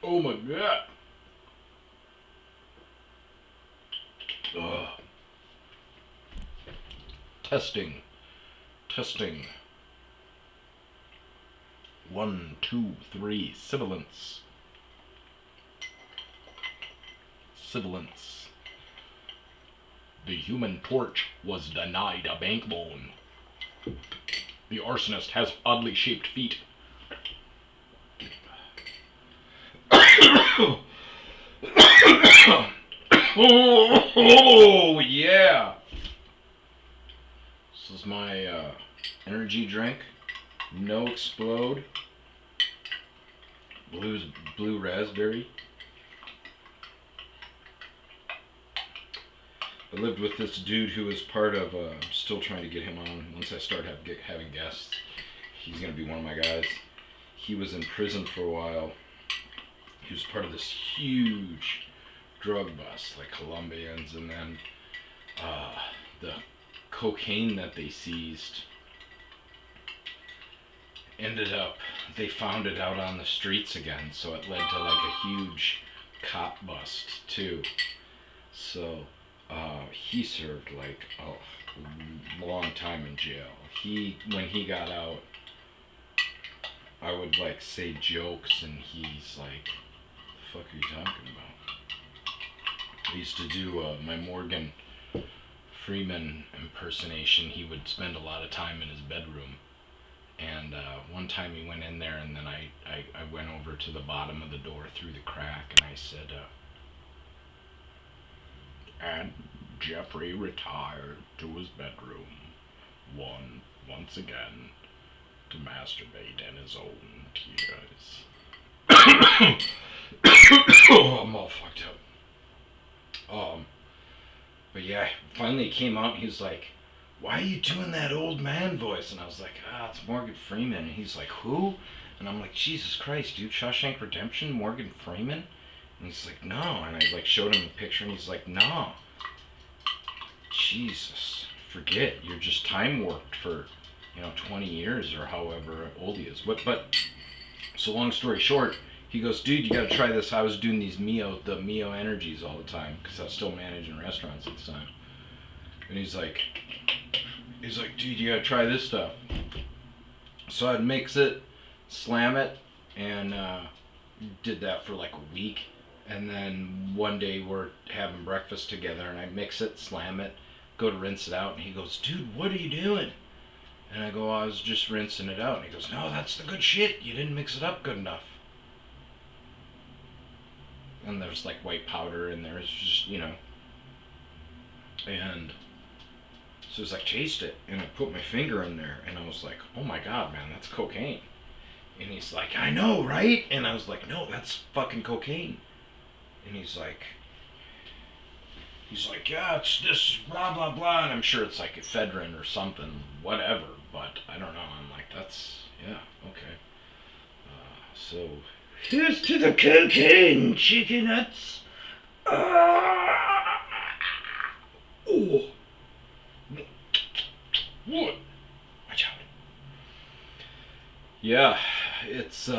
Oh my god. Ugh. Testing. Testing. 1, 2, 3. Sibilance. Sibilance. The Human Torch was denied a bankbone. The arsonist has oddly shaped feet. Oh, yeah. This is my energy drink. No Explode. Blue raspberry. I lived with this dude who was part of, I'm still trying to get him on once I start having guests. He's going to be one of my guys. He was in prison for a while. He was part of this huge drug bust, like Colombians, and then the cocaine that they seized ended up, they found it out on the streets again, so it led to like a huge cop bust too. So he served like a long time in jail. When he got out, I would like say jokes and he's like, the fuck are you talking about? I used to do my Morgan Freeman impersonation. He would spend a lot of time in his bedroom. And one time he went in there and then I went over to the bottom of the door through the crack and I said, and Jeffrey retired to his bedroom once again to masturbate in his own tears. Oh, I'm all fucked up. But yeah, finally he came out and he was like, why are you doing that old man voice? And I was like, it's Morgan Freeman. And he's like, who? And I'm like, Jesus Christ, dude, Shawshank Redemption, Morgan Freeman? And he's like, no. And I like showed him a picture and he's like, no. Jesus, forget, you're just time warped for, 20 years or however old he is. But so long story short, he goes, dude, you gotta try this. I was doing the Mio energies all the time because I was still managing restaurants at the time. And he's like, dude, you gotta try this stuff. So I'd mix it, slam it, and did that for like a week. And then one day we're having breakfast together and I mix it, slam it, go to rinse it out. And he goes, dude, what are you doing? And I go, I was just rinsing it out. And he goes, no, that's the good shit. You didn't mix it up good enough. And there's like white powder and there's just, And so it's like, taste it. And I put my finger in there and I was like, oh my God, man, that's cocaine. And he's like, I know, right? And I was like, no, that's fucking cocaine. And he's like, yeah, it's this blah, blah, blah. And I'm sure it's like ephedrine or something, whatever. But I don't know. I'm like, that's, yeah, okay. So, here's to the cocaine, chicken nuts. Oh. What? Watch out. Yeah, it's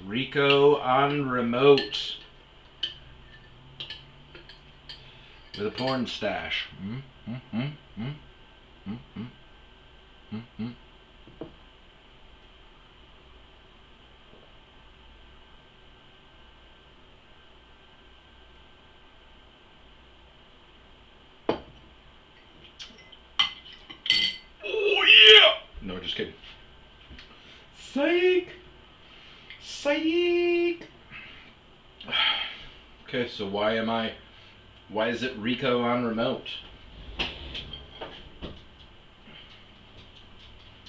Rico on remote with a porn stash. Oh yeah! No, just kidding. Psych! Okay, so why is it Rico on remote?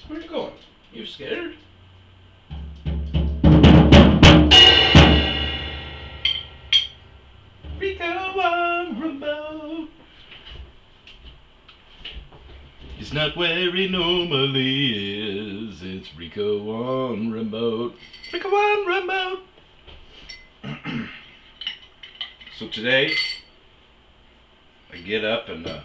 Where are you going? You scared? Rico on remote. He's not where he normally is. It's Rico on remote. Rico on remote. So today, I get up and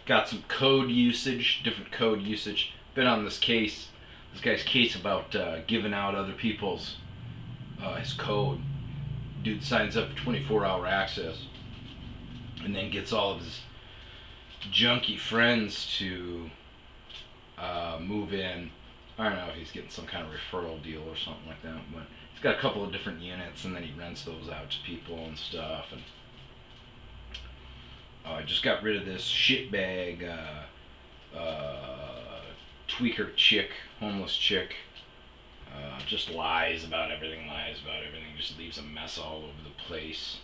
got some code usage, different code usage. Been on this case this guy's case about giving out other people's his code. Dude signs up for 24-hour access, and then gets all of his junky friends to move in. I don't know if he's getting some kind of referral deal or something like that, but he's got a couple of different units, and then he rents those out to people and stuff. And I just got rid of this shitbag tweaker chick, homeless chick. Just lies about everything, just leaves a mess all over the place.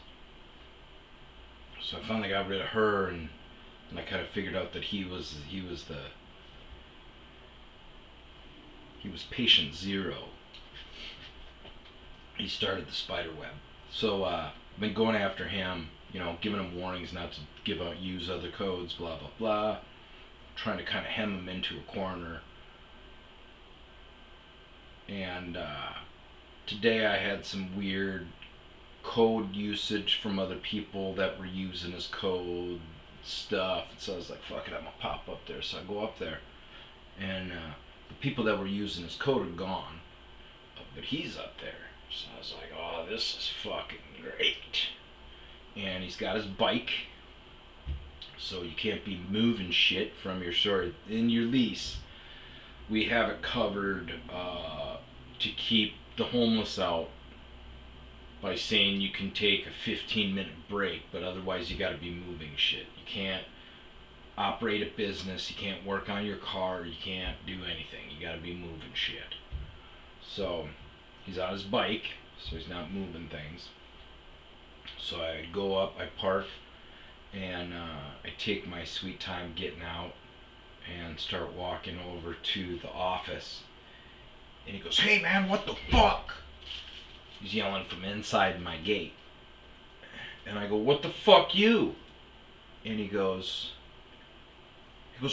So I finally got rid of her, and I kind of figured out that he was patient zero. He started the spider web. So I've been going after him, giving him warnings not to use other codes, blah blah blah. Trying to kind of hem him into a corner. And today I had some weird code usage from other people that were using his code stuff. So I was like, fuck it, I'm gonna pop up there. So I go up there, and the people that were using his code are gone, but he's up there. So I was like, oh, this is fucking great. And he's got his bike, so you can't be moving shit from your store. In your lease, we have it covered to keep the homeless out by saying you can take a 15-minute break, but otherwise you got to be moving shit. You can't operate a business, you can't work on your car, you can't do anything. You got to be moving shit. So he's on his bike, so he's not moving things. So I go up, I park, and I take my sweet time getting out and start walking over to the office. And he goes, hey man, what the fuck? He's yelling from inside my gate. And I go, what the fuck you? And he goes,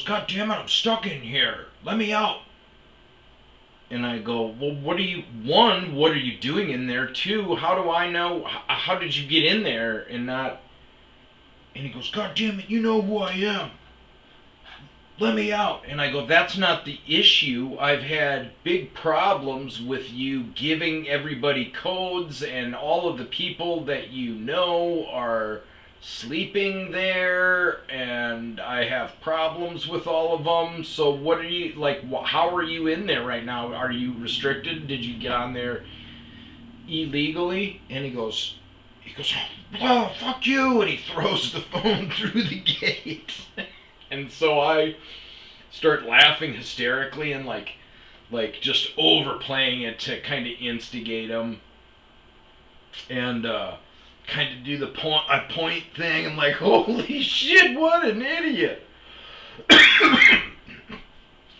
God damn it, I'm stuck in here. Let me out. And I go, well, what are you doing in there? Two, how do I know? How did you get in there and not? And he goes, God damn it, you know who I am. Let me out. And I go, that's not the issue. I've had big problems with you giving everybody codes, and all of the people that you know are sleeping there, and I have problems with all of them. So what are you, like, how are you in there right now? Are you restricted? Did you get on there illegally? And he goes, oh, fuck you. And he throws the phone through the gate. And so I start laughing hysterically and like just overplaying it to kind of instigate him, and kind of do the point thing, and like, holy shit, what an idiot.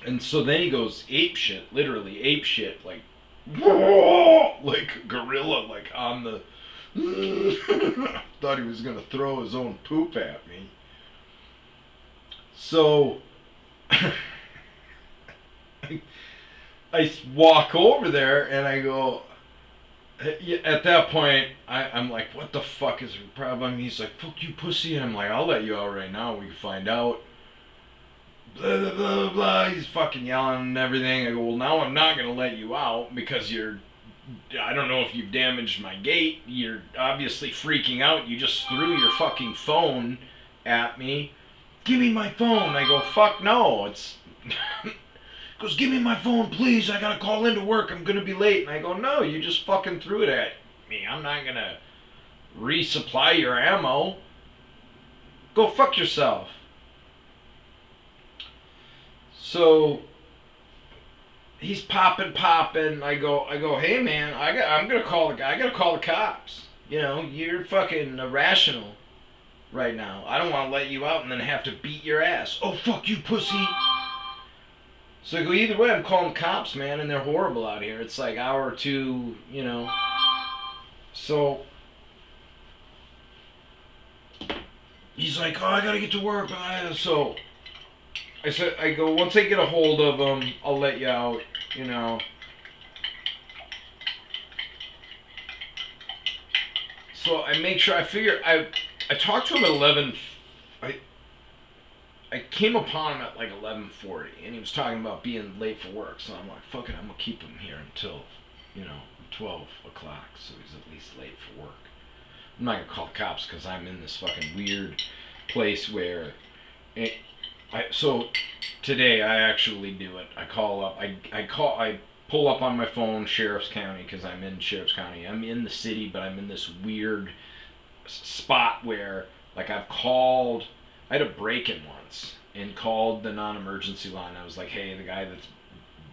And so then he goes ape shit, literally ape shit, like gorilla, like on the thought he was gonna throw his own poop at me. So I walk over there and I go, at that point, I'm like, what the fuck is the problem? He's like, fuck you, pussy. And I'm like, I'll let you out right now. We can find out. Blah, blah, blah, blah. He's fucking yelling and everything. I go, well, now I'm not going to let you out because I don't know if you've damaged my gate. You're obviously freaking out. You just threw your fucking phone at me. Give me my phone. I go, fuck no. It's... He goes, give me my phone, please. I gotta call into work. I'm gonna be late. And I go, no, you just fucking threw it at me. I'm not gonna resupply your ammo. Go fuck yourself. So he's popping. I go, hey man, I'm gonna call the guy. I gotta call the cops. You're fucking irrational right now. I don't want to let you out and then have to beat your ass. Oh, fuck you, pussy. So I go, either way, I'm calling the cops, man, and they're horrible out here. It's like hour or two, So he's like, oh, I gotta get to work. So I go, once I get a hold of him, I'll let you out, So I make sure, I talked to him at 11. I came upon him at like 11:40, and he was talking about being late for work. So I'm like, fuck it, I'm gonna keep him here until, 12 o'clock, so he's at least late for work. I'm not gonna call the cops because I'm in this fucking weird place where, it, so today I actually do it. I call up. I pull up on my phone Sheriff's County because I'm in Sheriff's County. I'm in the city, but I'm in this weird spot where, like, I've called. I had a break-in once and called the non-emergency line. I was like, hey, the guy that's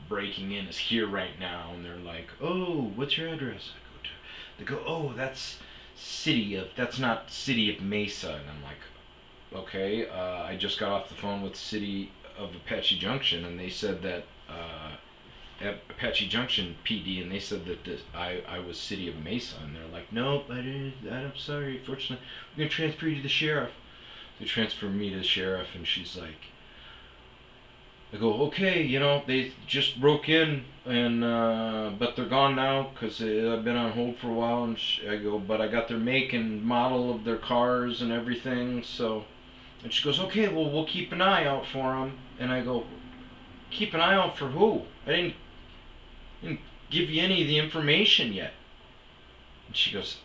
breaking in is here right now, and they're like, oh, what's your address? They go, oh, that's not city of Mesa, and I'm like, okay. I just got off the phone with city of Apache Junction, and they said that at Apache Junction PD, and they said that I was city of Mesa, and they're like, nope, I didn't. I'm sorry. Fortunately, we're gonna transfer you to the sheriff. They transfer me to the sheriff, and she's like, I go, okay, they just broke in, and but they're gone now because I've been on hold for a while. And I go, but I got their make and model of their cars and everything. So, and she goes, okay, well, we'll keep an eye out for them. And I go, keep an eye out for who? I didn't give you any of the information yet. And she goes,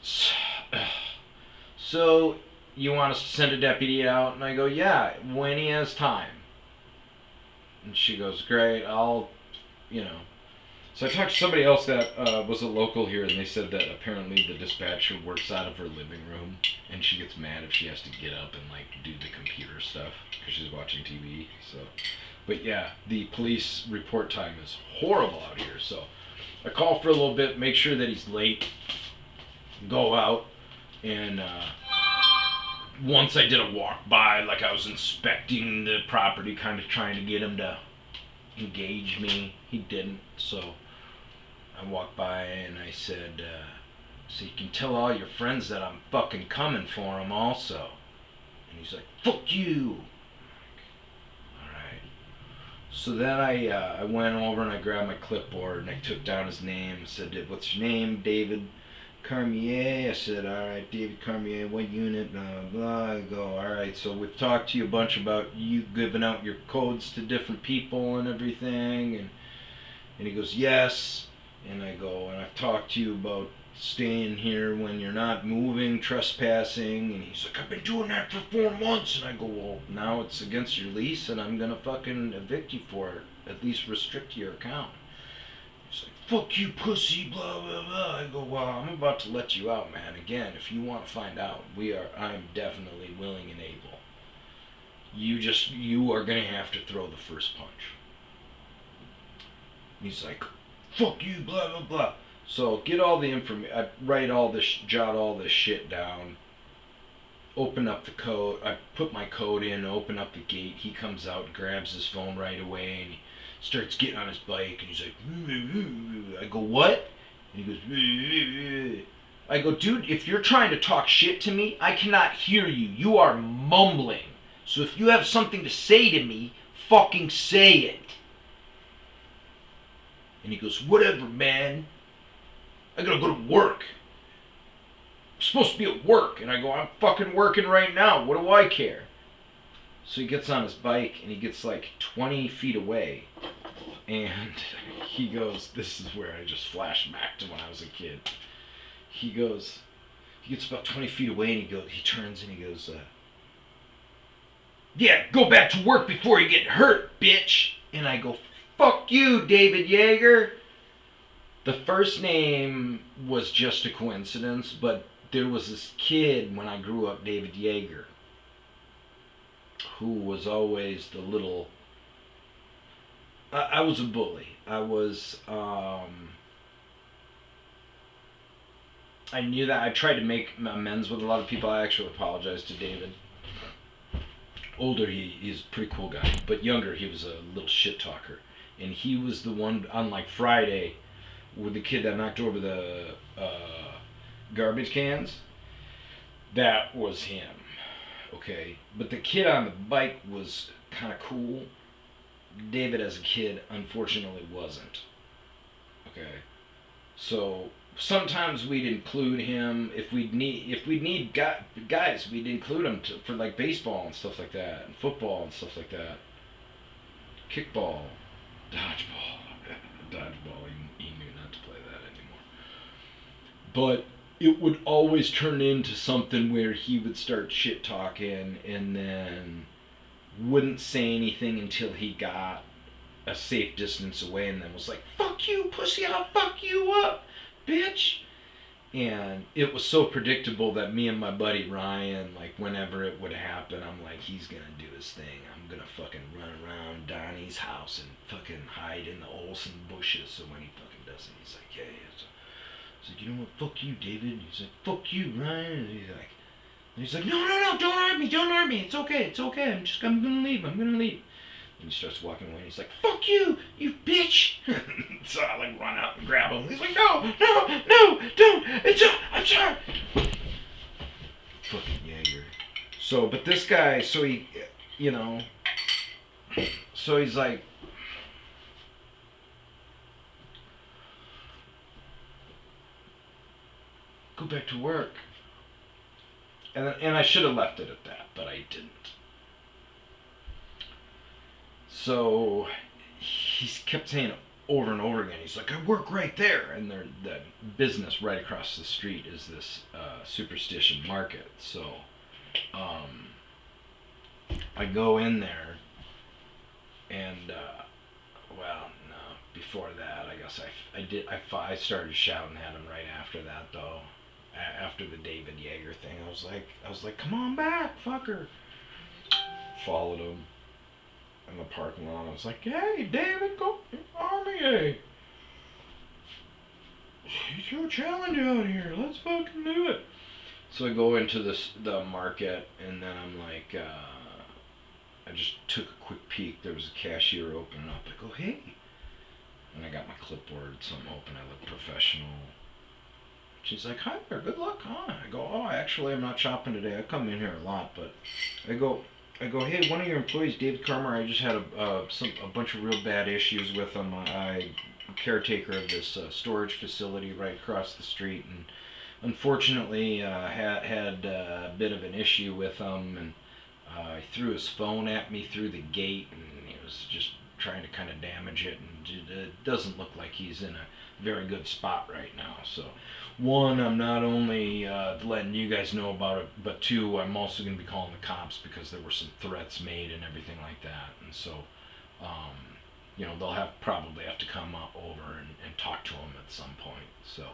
so you want us to send a deputy out? And I go, yeah, when he has time. And she goes, great, So I talked to somebody else that was a local here, and they said that apparently the dispatcher works out of her living room, and she gets mad if she has to get up and, like, do the computer stuff because she's watching TV. So, but yeah, the police report time is horrible out here. So I call for a little bit, make sure that he's late, go out, and once I did a walk by, like I was inspecting the property, kind of trying to get him to engage me. He didn't, so I walked by and I said, so you can tell all your friends that I'm fucking coming for them also. And he's like, fuck you. Alright. So then I went over and I grabbed my clipboard and I took down his name. I said, what's your name? David Carmier. I said, alright, David Carmier, what unit? Blah, blah, blah. I go, alright, so we've talked to you a bunch about you giving out your codes to different people and everything. And he goes, yes. And I go, and I've talked to you about staying here when you're not moving, trespassing. And he's like, I've been doing that for 4 months. And I go, well, now it's against your lease and I'm going to fucking evict you for it. At least restrict your account. He's like, fuck you, pussy, blah, blah, blah. I go, well, I'm about to let you out, man. Again, if you want to find out, I'm definitely willing and able. You are going to have to throw the first punch. He's like, fuck you, blah, blah, blah. So get all the information, I write all this, jot all this shit down, open up the code, I put my code in, open up the gate, he comes out, grabs his phone right away, and he starts getting on his bike, and he's like, I go, what? And he goes, I go, dude, if you're trying to talk shit to me, I cannot hear you. You are mumbling. So if you have something to say to me, fucking say it. And he goes, whatever, man. I gotta go to work. I'm supposed to be at work. And I go, I'm fucking working right now. What do I care? So he gets on his bike and he gets like 20 feet away. And he goes, this is where I just flashed back to when I was a kid. He gets about 20 feet away and he turns and he goes, yeah, go back to work before you get hurt, bitch. And I go, fuck you, David Yeager. The first name was just a coincidence, but there was this kid when I grew up, David Yeager, who was always the little... I was a bully. I knew that. I tried to make amends with a lot of people. I actually apologized to David. Older, he's a pretty cool guy, but younger, he was a little shit talker. And he was the one, on like Friday, with the kid that knocked over the garbage cans. That was him, okay? But the kid on the bike was kind of cool. David as a kid, unfortunately, wasn't. Okay? So sometimes we'd include him if we'd need guys, we'd include him for like baseball and stuff like that, and football and stuff like that, kickball, dodgeball, dodgeball. He knew not to play that anymore. But it would always turn into something where he would start shit talking and then wouldn't say anything until he got a safe distance away, and then was like, "Fuck you, pussy! I'll fuck you up, bitch!" And it was so predictable that me and my buddy Ryan, like, whenever it would happen, I'm like, he's gonna do his thing. I'm gonna fucking run around Donnie's house and fucking hide in the Olsen bushes. So when he fucking does it, he's like, yeah. He's like, you know what? Fuck you, David. He's like, fuck you, Ryan. And he's like, no, don't hurt me. It's okay. I'm gonna leave. And he starts walking away, and he's like, fuck you, you bitch! So I, like, run out and grab him. He's like, no, don't! I'm sorry! Fucking Jaeger. So, but this guy, so he, you know, so he's like, go back to work. And I should have left it at that, but I didn't. So he kept saying over and over again, he's like, I work right there. And the business right across the street is this Superstition Market. So I go in there, and well, no, before that, I guess I started shouting at him right after that, though. After the David Yeager thing, I was like, come on back, fucker. Followed him in the parking lot. I was like, hey, David, go on me, hey. It's your challenge out here. Let's fucking do it. So I go into the market, and then I'm like, I just took a quick peek. There was a cashier opening up. I go, hey. And I got my clipboard, something open. I look professional. She's like, hi there, good luck, huh? I go, oh, actually, I'm not shopping today. I come in here a lot, but I go, hey, one of your employees, David Carmer, I just had a bunch of real bad issues with him. I'm caretaker of this storage facility right across the street, and unfortunately had a bit of an issue with him, and he threw his phone at me through the gate, and he was just trying to kind of damage it, and it doesn't look like he's in a very good spot right now. So, one, I'm not only letting you guys know about it, but two, I'm also going to be calling the cops because there were some threats made and everything like that. And so, you know, they'll probably have to come over and talk to him at some point. So,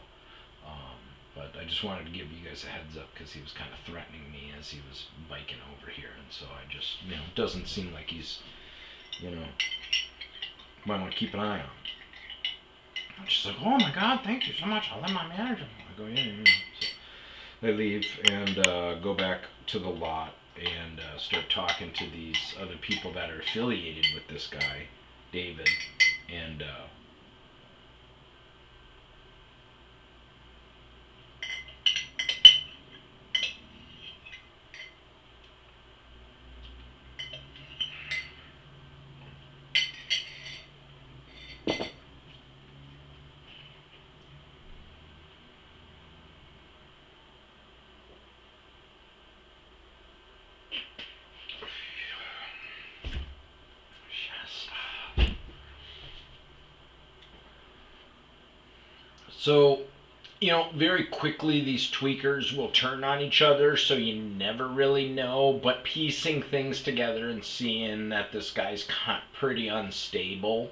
but I just wanted to give you guys a heads up because he was kind of threatening me as he was biking over here. And so I just, you know, doesn't seem like he's, you know, might want to keep an eye on him. And she's like, oh my God, thank you so much. I'll let my manager know. I go, yeah. So they leave and go back to the lot and start talking to these other people that are affiliated with this guy, David. And so, you know, very quickly these tweakers will turn on each other, so you never really know. But piecing things together and seeing that this guy's pretty unstable,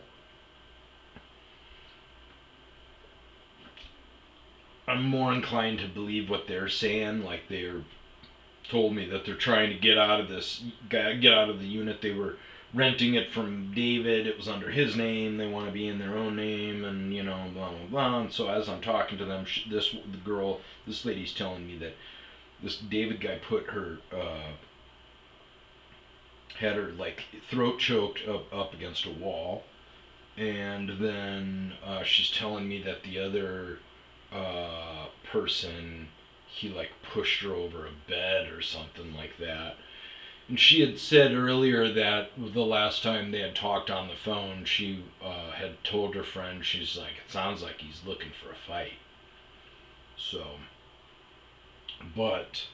I'm more inclined to believe what they're saying. Like, they're told me that they're trying to get out of the unit. They were renting it from David. It was under his name. They want to be in their own name, and, you know, blah blah blah. And so as I'm talking to them, this lady's telling me that this David guy had her like throat choked up against a wall, and then she's telling me that the other person, he like pushed her over a bed or something like that. And she had said earlier that the last time they had talked on the phone, she had told her friend, she's like, it sounds like he's looking for a fight. So, but,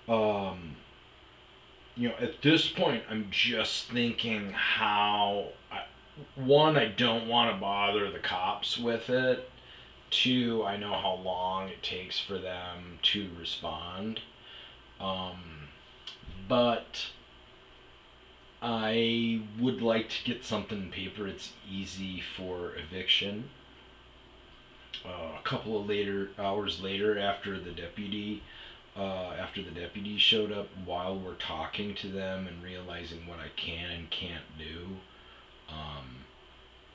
um, at this point, I'm just thinking how, one, I don't want to bother the cops with it. Two, I know how long it takes for them to respond. Um, but I would like to get something in paper. It's easy for eviction. A couple of hours later, after the deputy showed up, while we're talking to them and realizing what I can and can't do,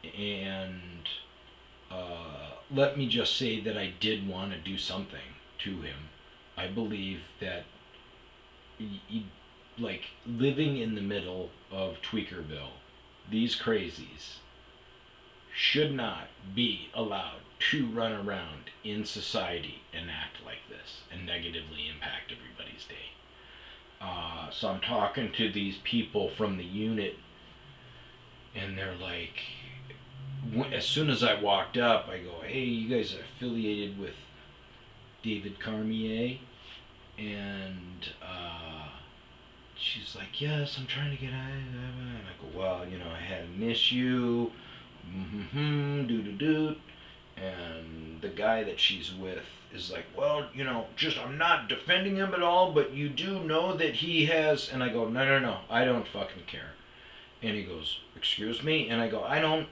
and let me just say that I did want to do something to him. I believe that like living in the middle of Tweakerville, these crazies should not be allowed to run around in society and act like this and negatively impact everybody's day. So I'm talking to these people from the unit, and they're like, as soon as I walked up, I go, "Hey, you guys are affiliated with David Carmier?" And she's like, "Yes, I'm trying to get out of it." And I go, "Well, I had an issue, doo. And the guy that she's with is like, "Well, just I'm not defending him at all, but you do know that he has." And I go, "No, I don't fucking care." And he goes, "Excuse me?" And I go, "I don't.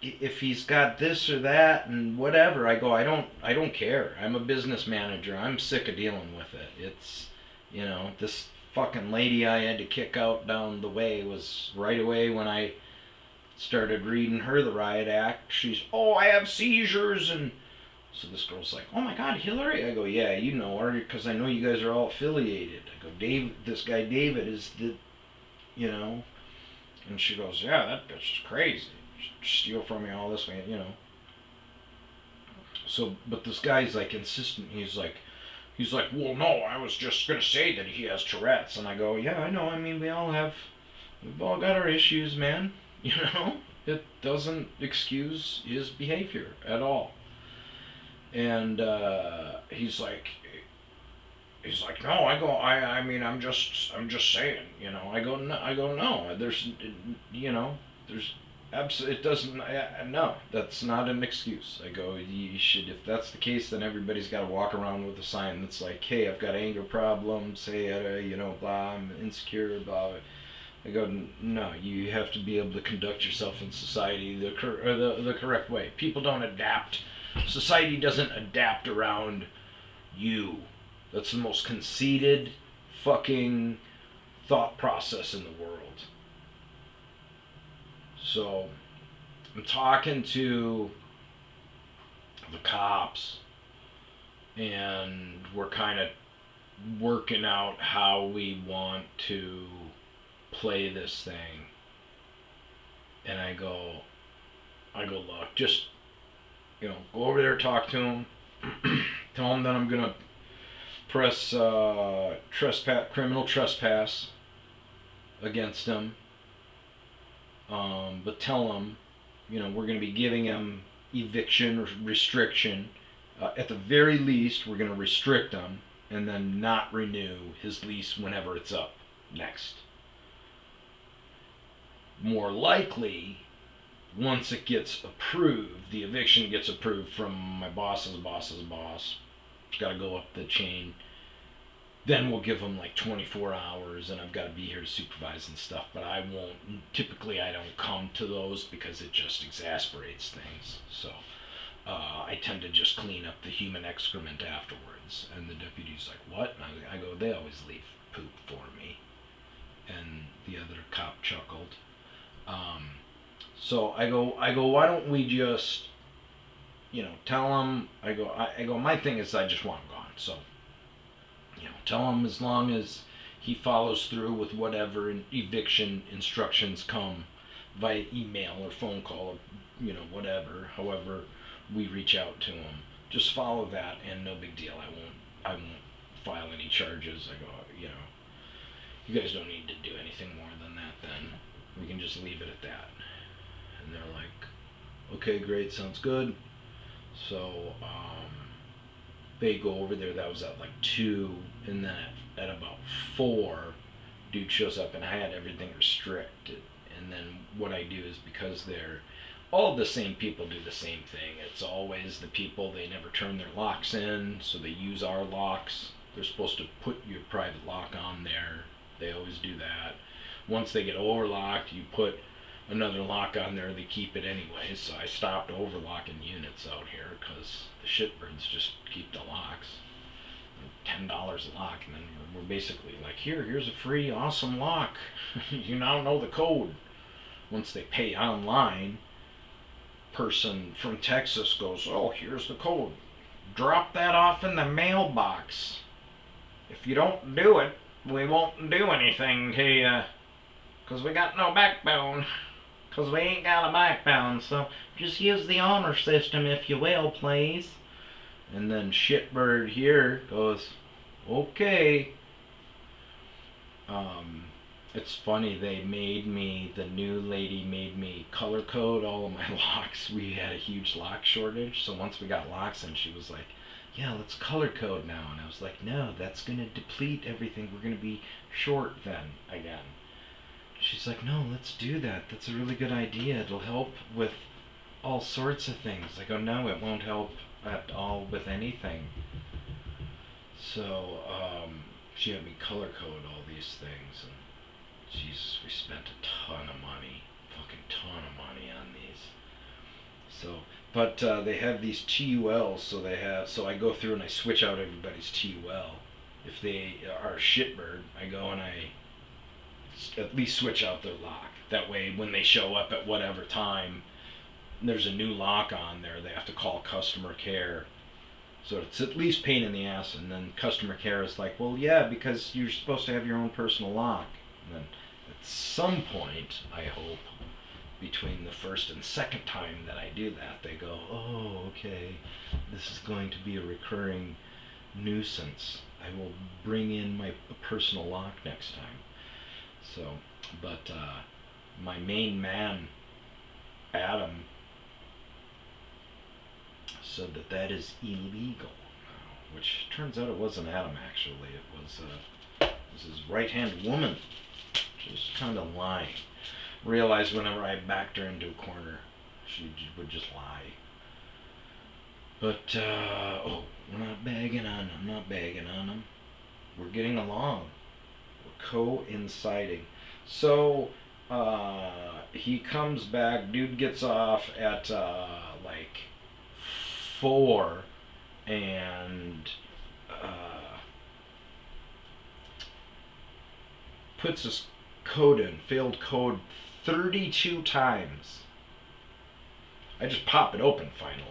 If he's got this or that and whatever," I go, I don't care. I'm a business manager. I'm sick of dealing with it. It's, this fucking lady I had to kick out down the way was right away when I started reading her the riot act. She's, "Oh, I have seizures." And so this girl's like, "Oh my God, Hillary." I go, "Yeah, you know her because I know you guys are all affiliated." I go, "Dave, this guy David is the, you know." And she goes, "Yeah, that bitch is crazy. Steal from me all this way. So, but this guy's like insistent. He's like, "Well, no, I was just gonna say that he has Tourette's." And I go, "Yeah, I know. I mean, we've all got our issues, man. You know, it doesn't excuse his behavior at all." And he's like, "No." I go, I mean, I'm just saying. I go, "No, there's it doesn't. No, that's not an excuse." I go, "You should, if that's the case, then everybody's got to walk around with a sign that's like, 'Hey, I've got anger problems. Hey, blah, I'm insecure, blah.'" I go, "No, you have to be able to conduct yourself in society the correct way. People don't adapt. Society doesn't adapt around you. That's the most conceited fucking thought process in the world." So I'm talking to the cops, and we're kind of working out how we want to play this thing. And I go, "Look, just go over there, talk to him, tell him that I'm gonna press criminal trespass against him. But tell him, we're going to be giving him eviction restriction. At the very least, we're going to restrict him and then not renew his lease whenever it's up next. More likely, once it gets approved, the eviction gets approved from my boss's boss. It's got to go up the chain. Then we'll give them like 24 hours, and I've got to be here to supervise and stuff. But I won't. Typically, I don't come to those because it just exasperates things. So I tend to just clean up the human excrement afterwards. And the deputy's like, "What?" And I go, "They always leave poop for me." And the other cop chuckled. So I go, "Why don't we just, tell him?" I go, "My thing is I just want him gone. So, tell him as long as he follows through with whatever eviction instructions come via email or phone call or, whatever, however we reach out to him. Just follow that and no big deal. I won't file any charges." I go, "You guys don't need to do anything more than that then. We can just leave it at that." And they're like, "Okay, great, sounds good." So, they go over there. That was at like 2, and then at about 4, dude shows up, and I had everything restricted. And then what I do is, because they're all the same people do the same thing. It's always the people, they never turn their locks in, so they use our locks. They're supposed to put your private lock on there. They always do that. Once they get overlocked, you put another lock on there. They keep it anyway. So I stopped overlocking units out here because the shitbirds just keep the locks. $10 a lock, and then we're basically like, here's a free awesome lock. You now know the code. Once they pay online, person from Texas goes, oh, here's the code. Drop that off in the mailbox. If you don't do it, we won't do anything to you. Because we got no backbone. Because we ain't got a backbone. So just use the honor system, if you will, please. And then shitbird here goes, okay. It's funny, the new lady made me color code all of my locks. We had a huge lock shortage, so once we got locks in, she was like, yeah, let's color code now. And I was like, no, that's going to deplete everything. We're going to be short then again. She's like, no, let's do that. That's a really good idea. It'll help with all sorts of things. I go, no, it won't help at all with anything. So she had me color code all these things, and Jesus, we spent a ton of money, fucking ton of money on these. So, but they have these TULs, so I go through and I switch out everybody's TUL. If they are a shitbird, I go and I at least switch out their lock. That way, when they show up at whatever time, there's a new lock on there, they have to call customer care. So it's at least pain in the ass, and then customer care is like, well, yeah, because you're supposed to have your own personal lock. And then at some point, I hope, between the first and second time that I do that, they go, oh, okay, this is going to be a recurring nuisance. I will bring in my personal lock next time. So, but my main man, Adam, said that is illegal, which turns out it wasn't Adam, actually. It was his right-hand woman, just kind of lying. Realized whenever I backed her into a corner, she would just lie. But, we're not bagging on him. I'm not bagging on him. We're getting along. We're coinciding. So, he comes back, dude gets off at, like 4, and puts his code in, failed code 32 times. I just pop it open finally.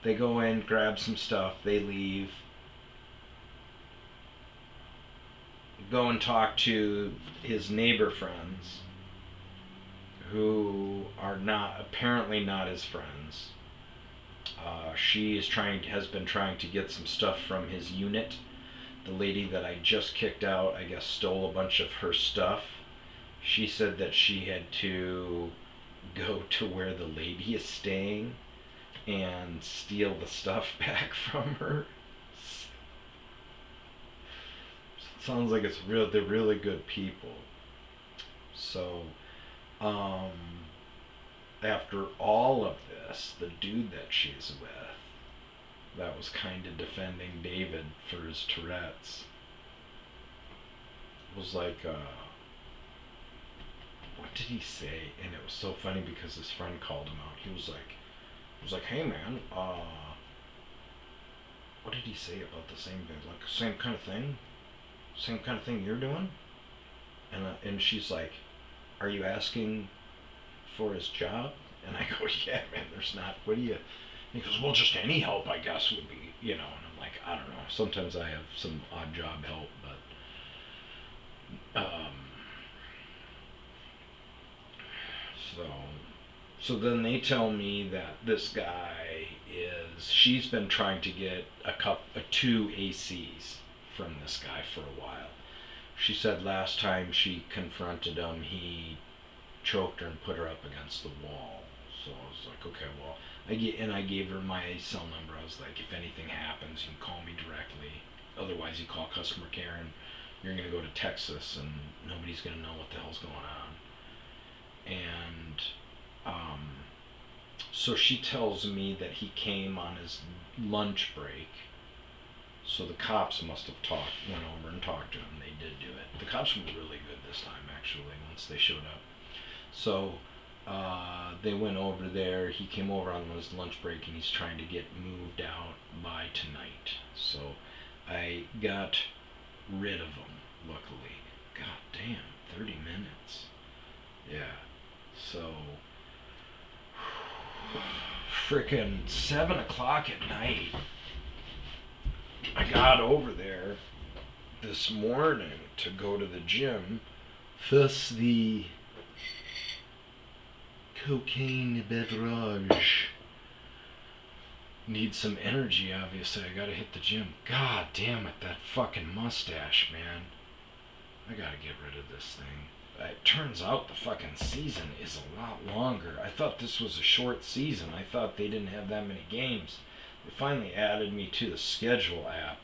They go in, grab some stuff, they leave. Go and talk to his neighbor friends, who are apparently not his friends. She has been trying to get some stuff from his unit. The lady that I just kicked out, I guess, stole a bunch of her stuff. She said that she had to go to where the lady is staying and steal the stuff back from her. Sounds like they're really good people. So, after all of this, the dude that she's with, that was kind of defending David for his Tourette's, was like, what did he say? And it was so funny because his friend called him out. He was like, hey man, what did he say about the same thing? Like, same kind of thing? Same kind of thing you're doing? And she's like, are you asking for his job? And I go, yeah man, there's not, what do you, he goes, well, just any help I guess would be, and I'm like, I don't know, sometimes I have some odd job help, but, so then they tell me that this guy she's been trying to get 2 ACs from this guy for a while. She said last time she confronted him, he choked her and put her up against the wall. So I was like, okay, well, I gave her my cell number. I was like, if anything happens, you can call me directly. Otherwise, you call customer care, and you're gonna go to Texas, and nobody's gonna know what the hell's going on. And so she tells me that he came on his lunch break. So the cops must have went over and talked to him. They did do it. The cops were really good this time, actually, once they showed up. So they went over there. He came over on his lunch break, and he's trying to get moved out by tonight. So I got rid of him, luckily. God damn, 30 minutes. Yeah. So, frickin' 7 o'clock at night, I got over there this morning to go to the gym. First, the cocaine beverage. Need some energy, obviously. I gotta hit the gym. God damn it, that fucking mustache, man. I gotta get rid of this thing. It turns out the fucking season is a lot longer. I thought this was a short season. I thought they didn't have that many games. They finally added me to the schedule app.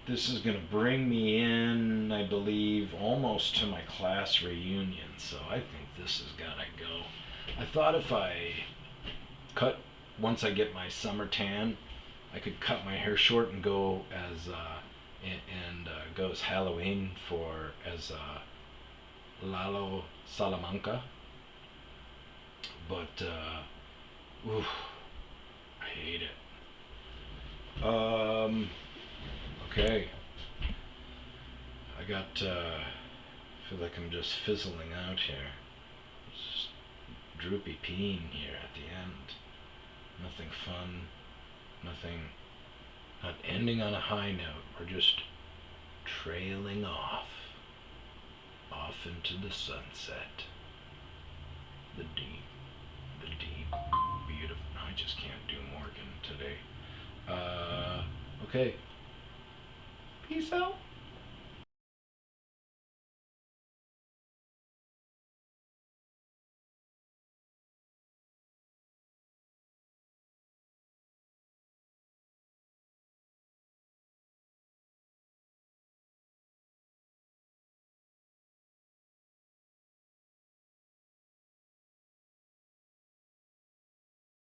This is going to bring me in, I believe, almost to my class reunion. So I think this has got to go. I thought if I once I get my summer tan, I could cut my hair short and go as go as Halloween as Lalo Salamanca. But I hate it. Okay. I feel like I'm just fizzling out here. It's just droopy peen here at the end. Nothing fun. Not ending on a high note. We're just trailing off into the sunset. The deep, beautiful. I just can't do Morgan today. Okay. Peace out.